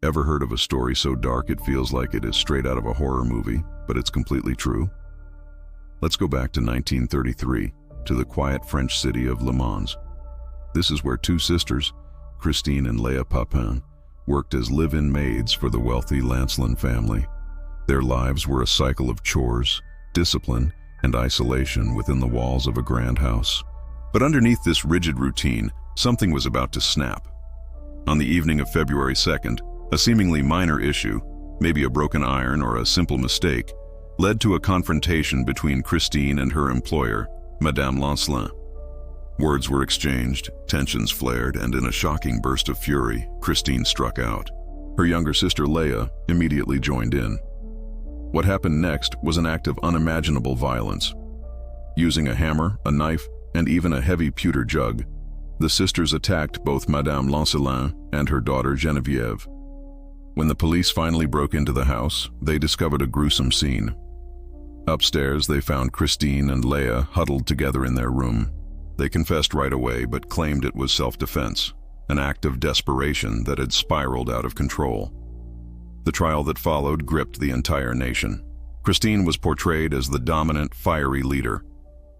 Ever heard of a story so dark it feels like it is straight out of a horror movie, but it's completely true? Let's go back to 1933, to the quiet French city of Le Mans. This is where two sisters, Christine and Léa Papin, worked as live-in maids for the wealthy Lancelin family. Their lives were a cycle of chores, discipline, and isolation within the walls of a grand house. But underneath this rigid routine, something was about to snap. On the evening of February 2nd, a seemingly minor issue, maybe a broken iron or a simple mistake, led to a confrontation between Christine and her employer, Madame Lancelin. Words were exchanged, tensions flared, and in a shocking burst of fury, Christine struck out. Her younger sister Léa immediately joined in. What happened next was an act of unimaginable violence. Using a hammer, a knife, and even a heavy pewter jug, the sisters attacked both Madame Lancelin and her daughter Geneviève. When the police finally broke into the house, they discovered a gruesome scene. Upstairs, they found Christine and Léa huddled together in their room. They confessed right away, but claimed it was self-defense, an act of desperation that had spiraled out of control. The trial that followed gripped the entire nation. Christine was portrayed as the dominant, fiery leader,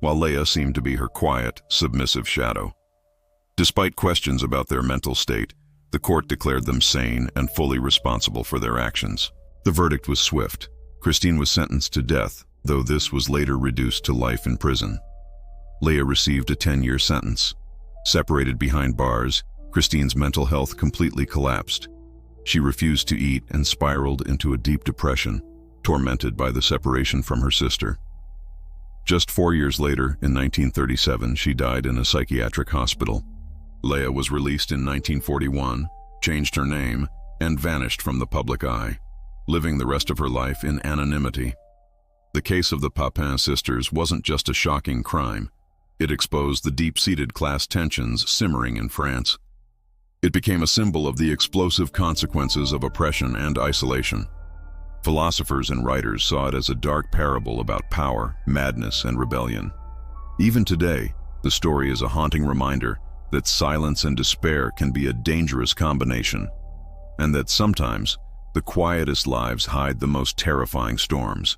while Léa seemed to be her quiet, submissive shadow. Despite questions about their mental state, the court declared them sane and fully responsible for their actions. The verdict was swift. Christine was sentenced to death, though this was later reduced to life in prison. Léa received a 10-year sentence. Separated behind bars, Christine's mental health completely collapsed. She refused to eat and spiraled into a deep depression, tormented by the separation from her sister. Just 4 years later, in 1937, she died in a psychiatric hospital. Léa was released in 1941, changed her name, and vanished from the public eye, living the rest of her life in anonymity. The case of the Papin sisters wasn't just a shocking crime. It exposed the deep-seated class tensions simmering in France. It became a symbol of the explosive consequences of oppression and isolation. Philosophers and writers saw it as a dark parable about power, madness, and rebellion. Even today, the story is a haunting reminder that silence and despair can be a dangerous combination, and that sometimes the quietest lives hide the most terrifying storms.